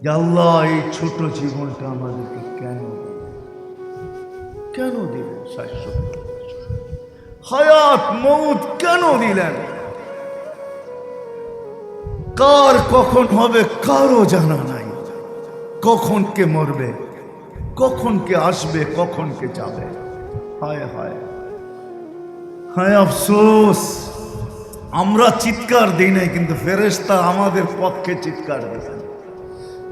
যে আল্লাহ এই ছোট জীবনটা আমাদেরকে কেন দিলেন? ৬০ হায়াত মউত কেন দিলেন? কার কখন হবে কারো জানা নাই। কখন কে মরবে, কখন কে আসবে, কখন কে যাবে। হায় হায় হায় আফসোস, আমরা চিৎকার দিই নাই, কিন্তু ফেরেশতা আমাদের পক্ষে চিৎকার দিয়েছেন।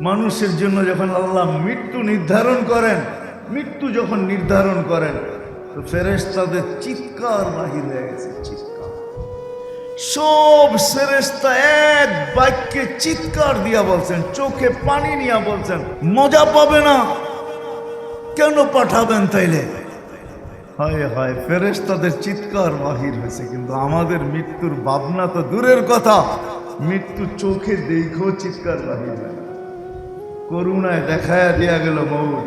মানুষের জন্য যখন আল্লাহ মৃত্যু নির্ধারণ করেন, মৃত্যু যখন নির্ধারণ করেন, তো ফেরেশতাদের চিৎকার বাহির হয়ে গেছে। চিৎকার, সব ফেরেশতা এক বাক্যে চিৎকার দিয়া বলছেন, চোখে পানি নিয়ে বলছেন, মজা পাবে না কেন পাঠাবেন তাইলে? হায় হায়, ফেরেশতাদের চিৎকার বাহির হয়েছে, কিন্তু আমাদের মৃত্যুর ভাবনা তো দূরের কথা, মৃত্যু চোখে দেখেও চিৎকার বাহির হয়। করুণায় দেখায়া দিয়া গেল মউত,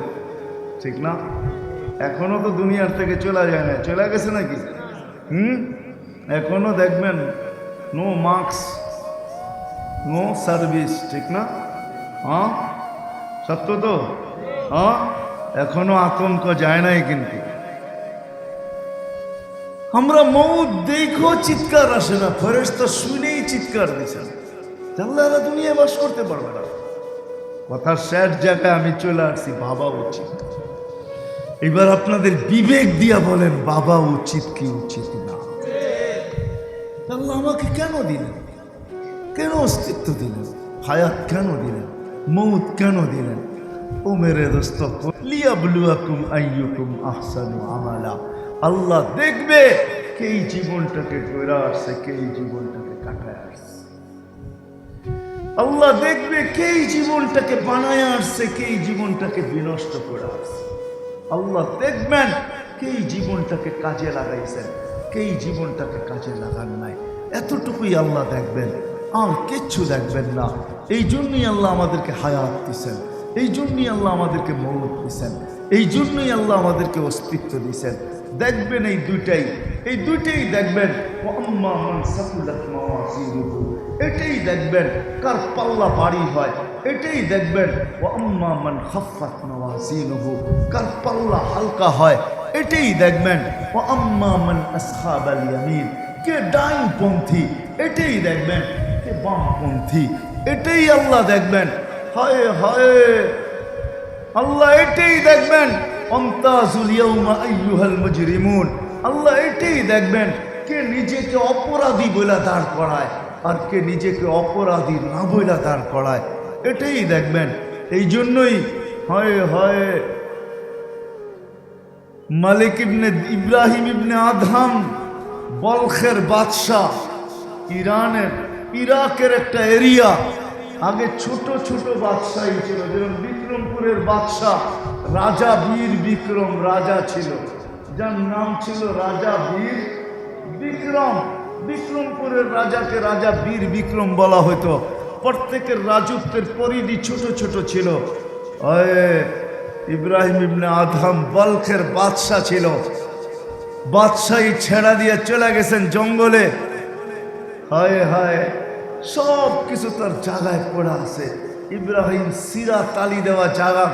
ঠিক না? এখনো তো দুনিয়ার থেকে চলে যায় না, চলে গেছে নাকি? এখনো দেখবেন নো মার্কস নো সার্ভিস, ঠিক না? হ্যাঁ, সত্য তো? হ্যাঁ, এখনো আতঙ্ক যায় নাই। কিন্তু আমরা মউত দেখো চিৎকার আসে না, ফেরেশতা শুনেই চিৎকার দিছেন। আল্লাহ দুনিয়ায় বাস করতে পারবে না। কথার শেষ জায়গায় আমি চলে আসছি, বাবা উচিত। এবার আপনাদের বিবেক দিয়া বলেন, বাবা উচিত কি উচিত না? আল্লাহ আমাকে কেন দিলেন? কেন অস্তিত্ব দিলেন? হায়াত কেন দিলেন? মউত কেন দিলেন? ও মেরে দোস্ত, লিয়াবলুয়াকুম আইয়ুকুম আহসানু আমালা। আল্লাহ দেখবে কে এই জীবনটাকে গড়ে আসছে, কে এই জীবনটাকে কাটায় আসছে। আল্লাহ দেখবে কে এই জীবনটাকে বানায় আসছে, কে এই জীবনটাকে বিনষ্ট করে আসছে। আল্লাহ দেখবেন কে এই জীবনটাকে কাজে লাগাইছেন, কে এই জীবনটাকে কাজে লাগান নাই। এতটুকুই আল্লাহ দেখবেন, আর কিচ্ছু দেখবেন না। এই জন্যই আল্লাহ আমাদেরকে হায়াত দিছেন, এই জন্যই আল্লাহ আমাদেরকে মউত দিছেন, এই জন্যই আল্লাহ আমাদেরকে অস্তিত্ব দিছেন। দেখবেন এই দুইটাই দেখবেন। এটাই দেখবেন কার পাল্লা ভারী হয়, এটাই দেখবেন কার পাল্লা হালকা হয়, এটাই দেখবেন কে ডাইনপন্থী, এটাই দেখবেন কে বামপন্থী, এটাই আল্লাহ দেখবেন। হায় হায়, আল্লাহ এটাই দেখবেন। অন্তাজুল ইয়াউমা আইয়ুহাল মুজরিমুন, আল্লাহ এটাই দেখবেন কে নিজেকে অপরাধী বলে দাঁড় করায়, আর কে নিজেকে অপরাধী না বলে দাঁড় করায়, এটাই দেখবেন। এই জন্যই হয় হয় মালিক ইবনে ইব্রাহিম ইবনে আদহাম, বলখের বাদশাহ, ইরাকের একটা এরিয়া। আগে ছোট ছোট বাদশাহী ছিল, যেমন বিক্রমপুরের বাদশাহ রাজা বীর বিক্রম রাজা ছিল, যার নাম ছিল রাজা বীর বিক্রম। বিক্রমপুরের রাজাকে রাজা বীর বিক্রম বলা হতো। প্রত্যেকের রাজত্বের পরিধি ছোট ছোট ছিল। ইব্রাহিম ইবনে আদহাম বলখের বাদশাহ ছিল। বাদশাহী ছেড়া দিয়ে চলে গেছেন জঙ্গলে। হায় হায়, সব কিছু তার জায়গায় পড়া আছে। ইব্রাহিম সিরা তালি দেওয়া জায়গা,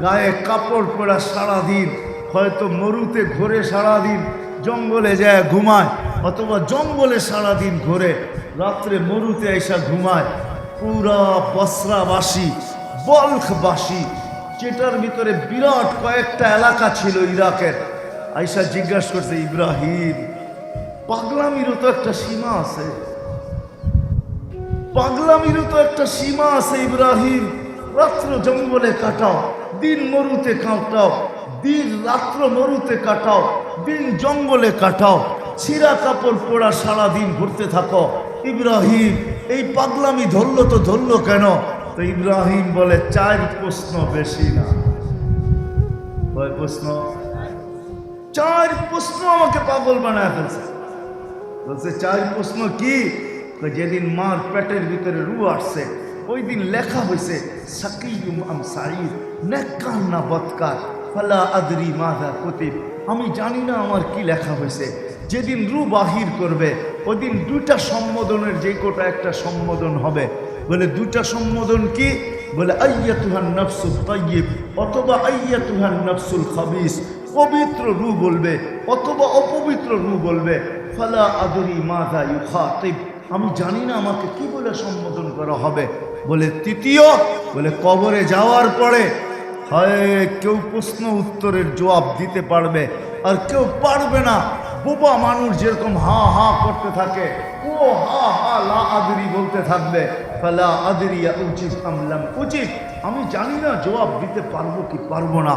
গায়ে কাপড় পরা, সারাদিন হয়তো মরুতে ঘোরে, সারাদিন জঙ্গলে যায় ঘুমায়, অথবা জঙ্গলে সারাদিন ঘোরে, রাত্রে মরুতে এসা ঘুমায়। পুরা বসরাবাসী, বলখবাসী, যেটার ভিতরে বিরাট কয়েকটা এলাকা ছিল ইরাকের, আইসা জিজ্ঞাসা করছে, ইব্রাহিম পাগলামিরও তো একটা সীমা আছে, পাগলামিরও তো একটা সীমা আছে। ইব্রাহিম রাত্র জঙ্গলে কাটাও, দিন মরুতে কাটাও, দিন রাত্র মরুতে কাটাও, দিন জঙ্গলে কাটাও, ছিঁড়া কাপড় পরা সারাদিন ঘুরতে থাকো। ইব্রাহিম এই পাগলামি ধরলো তো ধরলো কেন? তো ইব্রাহিম বলে, 4 প্রশ্ন, বেশি না। কয় প্রশ্ন? 4 প্রশ্ন আমাকে পাগল বানায় ফেলছে। বলছে 4 প্রশ্ন কি? যেদিন মার পেটের ভিতরে রু আসছে, ওই দিন লেখা হয়েছে সাকিয়ুম আম সাঈদ, নেককার না বদকার, ফালা আদরি মাযা কুতিব, আমি জানি না আমার কি লেখা হয়েছে। যেদিন রু বাহির করবে, ওই দিন 2টা সম্বোধনের যে কোটা একটা সম্বোধন হবে। বলে 2টা সম্বোধন কি? বলে আইয়াতুহান নাফসুত তাইয়্যিব অথবা আইয়াতুহান নাফসুল খাবিস, পবিত্র রূহ বলবে অথবা অপবিত্র রূহ বলবে। ফালা আদরি মাযা ইউখাতিব, আমি জানি না আমাকে কি বলে সম্বোধন করা হবে। বলে তৃতীয়, বলে কবরে যাওয়ার পরে হয় কেউ প্রশ্ন উত্তরের জবাব দিতে পারবে আর কেউ পারবে না। বোবা মানুষ যেরকম হা হা করতে থাকে, ও হা হা লা আদরি বলতে থাকবে। ফালা আদরি উচিত আমলাম উচিত, আমি জানি না জবাব দিতে পারবো কি পারবো না।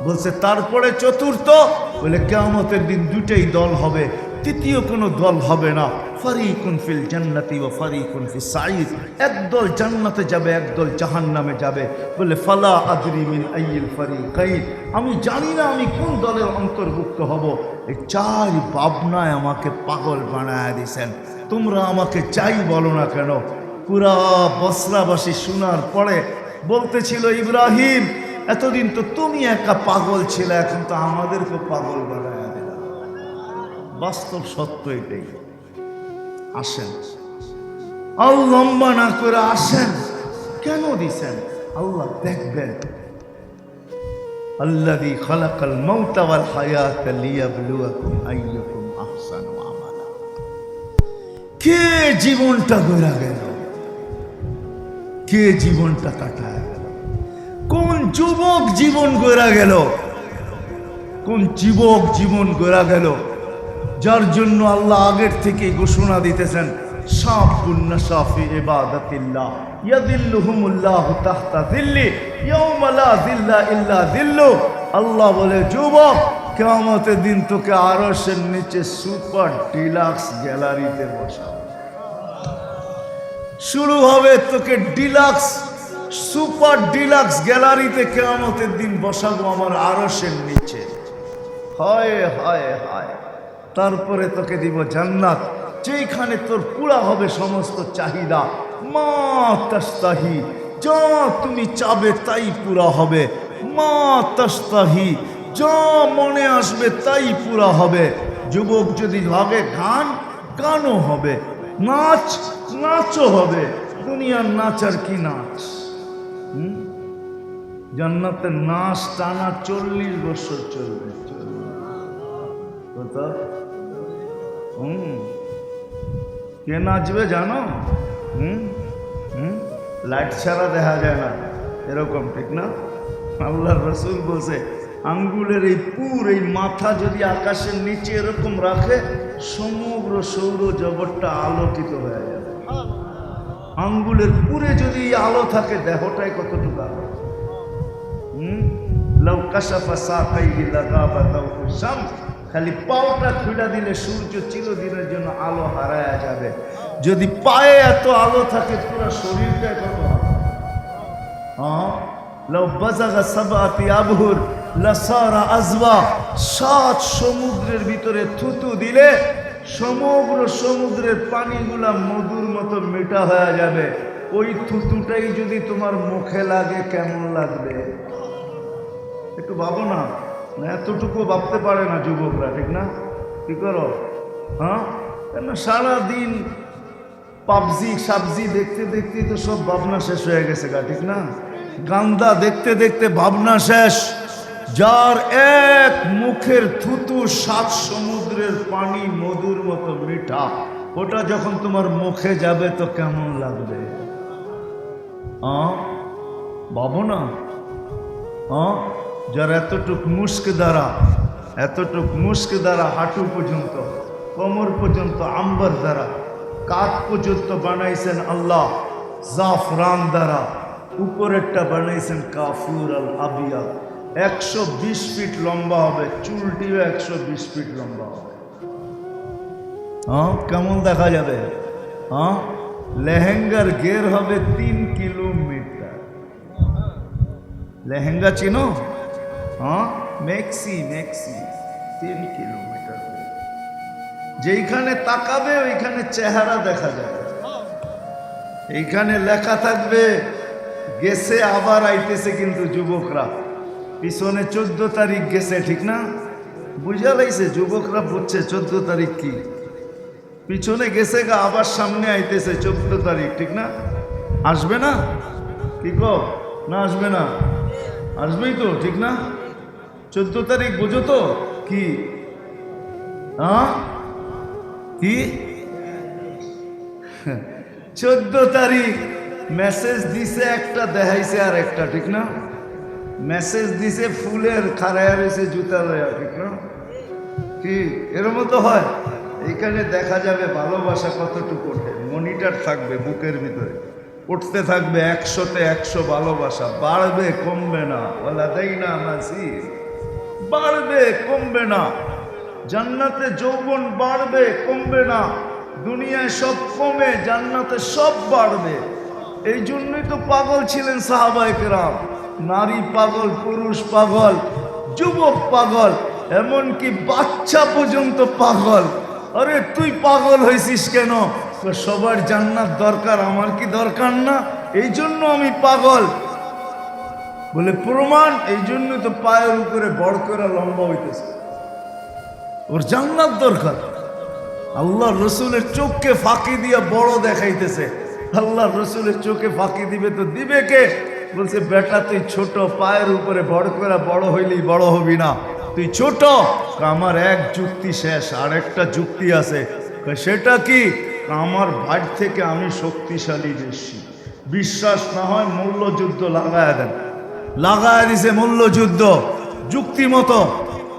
বলছে তারপরে চতুর্থ, বলে কিয়ামতের দিন দুটেই দল হবে, তৃতীয় কোনো দল হবে না। ফারিকুন ফিল জান্নাতি ওয়া ফারিকুন ফিস সাঈদ, একদল জান্নাতে যাবে একদল জাহান্নামে যাবে। বলে ফালা আদরি মিন আইয়িল ফারিকাইন, আমি জানি না আমি কোন দলের অন্তর্ভুক্ত হব। এই চার ভাবনায় আমাকে পাগল বানায় দিয়েছেন। তোমরা আমাকে চাই বলো না কেন? পুরা বসরাবাসী শোনার পরে বলতেছিল, ইব্রাহিম এতদিন তো তুমি একা পাগল ছিলে, এখন তো আমাদেরকে পাগল বানায় দিলা। বাস্তব সত্য এটাই। আসেন, আর লম্বা না করে আসেন। কেন দিছেন? আল্লাহ দেখবেন। আল্লাযী খালাকাল মাউতা ওয়াল হায়াতা লিয়াবলুয়াকুম আইয়ুকুম আহসানু আমালা। কে জীবনটা গড়া গেল? কে জীবনটা কাটায় গেল? কোন যুবক জীবন গড়া গেল? কোন যুবক জীবন গড়া গেল যার জন্য আল্লাহ আগের থেকে ঘোষণা দিতেছেন, শাবুন নাশা ফি ইবাদাতিল্লাহ ইয়াদিল্লুহুমুল্লাহু তাহতা যিল্লি ইয়াওমা লা যিল্লা ইল্লা যিল্লু। আল্লাহ বলে, যুবক কিয়ামতের দিন তোকে আরশের নিচে সুপার ডিলাক্স গ্যালারিতে বসাবো। শুরু হবে তোকে ডিলাক্স সুপার ডিলাক্স গ্যালারিতে কিয়ামতের দিন বসাবো আমার আরশের নিচে। হায় হায় হায়। তারপরে তোকে দিব জান্নাত, যেখানে তোর পুরা হবে সমস্ত চাহিদা। মা তাস্তাহি, যা তুমি চাবে তাই পুরা হবে। মা তাস্তাহি, যা মনে আসবে তাই পুরা হবে। যুবক যদি ভাবে গান, গানও হবে। নাচ, নাচও হবে। দুনিয়ার নাচ আর কি নাচ? জান্নাতের নাচ টানা 40 বছর চলবে। কে নাচবে জানো? লাইট ছাড়া দেখা যায় না, এরকম ঠিক না? আল্লাহর রাসূল বলছে, আঙ্গুলের এই পুর, এই মাথা যদি আকাশের নিচে এরকম রাখে, সমগ্র সৌরজগৎটা আলোকিত হয়ে যাবে। আঙ্গুলের পুরে যদি আলো থাকে, দেহটাই কতটুকু আলো। লাউ কাশাফা সাকাইহি লাগাবা দাউহু শামস, খালি পাওটা খুলে দিলে সূর্য চিরদিনের জন্য আলো হারায়া যাবে। যদি পায়ে এত আলো থাকে, পুরো শরীরটা কত আলো। লাউ বাযাগা সাবআতি আবহুর লাসারা আযবা, 7 সমুদ্রের ভিতরে থুতু দিলে সমগ্র সমুদ্রের পানিগুলা মধুর মতো মিঠা হয়ে যাবে। ওই থুতুটাই যদি তোমার মুখে লাগে, কেমন লাগবে? একটু ভাবো না। এতটুকু ভাবতে পারে না যুবকরা, ঠিক না? কি করো? কেন সারাদিন পাবজি সাবজি দেখতে দেখতে তো সব ভাবনা শেষ হয়ে গেছে গা, ঠিক না? গান্দা দেখতে দেখতে ভাবনা শেষ। যার এক মুখের থুতু 7 সমুদ্রের পানি মধুর মতো মিঠা, ওটা যখন তোমার মুখে যাবে তো কেমন লাগবে? ভাবো না। যার এতটুক মুস্ক দ্বারা হাঁটু পর্যন্ত, কোমর পর্যন্ত আম্বার দ্বারা, কাঁধ পর্যন্ত বানাইছেন আল্লাহ জাফরান দ্বারা, উপরেরটা বানাইছেন কাফুর আল আবিয়া। 120 ফিট লম্বা হবে, চুলটিও 120 ফিট লম্বা হবে। কেমন দেখা যাবে? লেহেঙ্গার গের হবে 3 কিলোমিটার। লেহেঙ্গা চিনো? মেক্সি 3 কিলোমিটার। যেইখানে তাকাবে ওইখানে চেহারা দেখা যাবে। এইখানে লেখা থাকবে গেছে, আবার আইতেছে। কিন্তু যুবকরা পিছনে 14 তারিখ গেছে, ঠিক না? বুঝা লাইছে, যুবকরা বুঝছে 14 তারিখ কি। পিছনে গেছে গা, আবার সামনে আইতেছে 14 তারিখ, ঠিক না? আসবে না? কি কো? না আসবে না? আসবেই তো, ঠিক না? 14 তারিখ বুঝো তো কি? হ্যাঁ কি 14 তারিখ মেসেজ দিছে একটা, দেখাইছে আর একটা, ঠিক না? মেসেজ দিছে ফুলের, খাড়ায় রয়েছে জুতা লয়া, ঠিক না? কি এর মতো হয়? এইখানে দেখা যাবে ভালোবাসা কতটুকু ওঠে। মনিটর থাকবে বুকের ভিতরে, উঠতে থাকবে 100-তে 100 ভালোবাসা, বাড়বে কমবে না। ওলা দেই না মাসি, বাড়বে কমবে না। জান্নাতে যৌবন বাড়বে কমবে না। দুনিয়ায় সব কমে, জান্নাতে সব বাড়বে। এই জন্যই তো পাগল ছিলেন সাহাবায়ে কেরাম। নারী পাগল, পুরুষ পাগল, যুবক পাগল, এমনকি বাচ্চা পর্যন্ত পাগল। আরে তুই পাগল হয়েছিস কেন? সবার জান্নাত দরকার, আমার কি দরকার না? এই জন্য আমি পাগল। বলে প্রমাণ, এই জন্যই তো পায়ের উপরে বড় করে লম্বা হইতেছে। ওর জান্নাত দরকার। আল্লাহ রসুলের চোখকে ফাঁকি দিয়ে বড় দেখাইতেছে। আল্লাহ রসুলের চোখে ফাঁকি দিবে তো দিবে কে? বলছে বেটা তুই ছোট, পায়ের উপরে বড় করে বড় হইলি বড় হবি না, তুই ছোট। আমার এক যুক্তি শেষ, আর একটা যুক্তি আছে। সেটা কি? আমার ভাই থেকে আমি শক্তিশালী বেশি। বিশ্বাস না হয় মল্লযুদ্ধ লাগায় দেন। লাগায় দিছে মল্লযুদ্ধ যুক্তি মতো।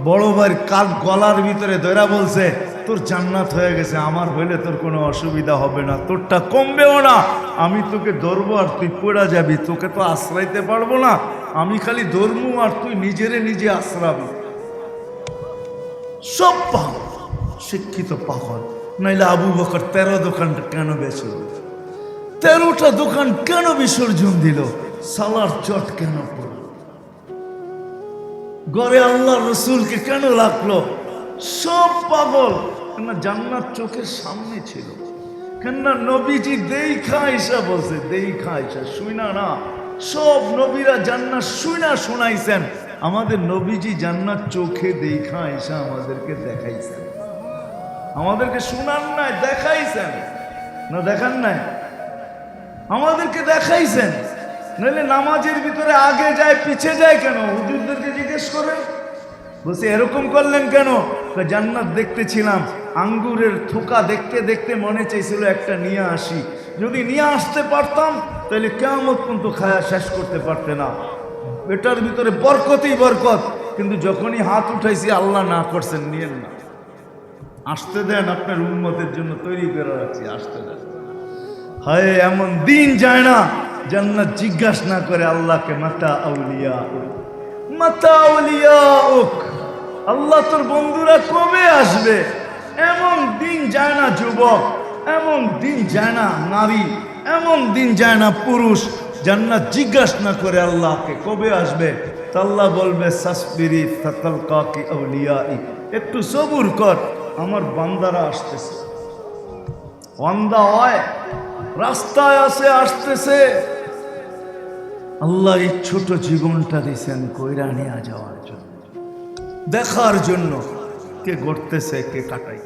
বড় ভাইয়ের কাল গলার ভিতরে ধরা বলছে তোর জান্নাত হয়ে গেছে, আমার হইলে তোর কোনো অসুবিধা হবে না, তোরটা কমবেও না। আমি তোকে ধরবো আর তুই পড়া যাবি, তোকে তো আশ্রাইতে পারবো না, আমি খালি ধরবো আর তুই নিজেরে নিজে আশ্রাবি। সব পাগল, শিক্ষিত পাগল। নাইলে আবু বকর 13 দোকানটা কেন বেচল? 13টা দোকান কেন বিসর্জন দিল? সালার চট কেন পড়ল? ঘরে আল্লাহ রসুলকে কেন লাগলো? সব পাগল। কেন? জান্নাত চোখের সামনে ছিল। কেন? নবীজি দেখা আইসা বলছে, দেখা আইসা শুইনা না। সব নবীরা জান্নাত শুইনা শোনাইছেন, আমাদের নবীজি জান্নাত চোখে দেখা আইসা আমাদেরকে দেখাইছেন। আমাদেরকে শুনান নাই, দেখাইছেন। না দেখান নাই, আমাদেরকে দেখাইছেন। নাহলে নামাজের ভিতরে আগে যায় পিছে যায় কেন? হুজুরদেরকে জিজ্ঞেস করে। বলছে এরকম করলেন কেন? জান্নাত দেখতেছিলাম, আঙ্গুরের থোকা দেখতে দেখতে মনে চাইছিল একটা নিয়ে আসি। যদি নিয়ে আসতে পারতাম তাহলে কিয়ামত পর্যন্ত খায়া শেষ করতে পারতে না। এটার ভিতরে বরকতই বরকত। কিন্তু যখনই হাত উঠাইছি আল্লাহ না করছেন, নিয়েন না, আসতে দেন, আপনার উম্মতের জন্য তৈরি করে রাখছি, আসতে দেন। হায় এমন দিন যায় না জান্নাত জিজ্ঞাসা না করে আল্লাহকে, মাতা আউলিয়া মাতা আউলিয়া ওক, আল্লাহ তোর বন্ধুরা কবে আসবে? এমন দিন যায় না যুবক, এমন দিন যায় না নারী, এমন দিন যায় না পুরুষ, জান্নাত জিজ্ঞাসা না করে আল্লাহকে কবে আসবে। তা আল্লাহ বলবে সাসবিরি ফাতালকাকি আউলিয়াই, একটু সবুর কর, আমার বান্দারা আসতেছে। বান্দা হয় রাস্তায় আছে, আসতেছে। আল্লাহ এই ছোট জীবনটা দিয়েছেন কইরা নিয়ে যাওয়ার জন্য, দেখার জন্য কে গড়তেছে কে কাটাই।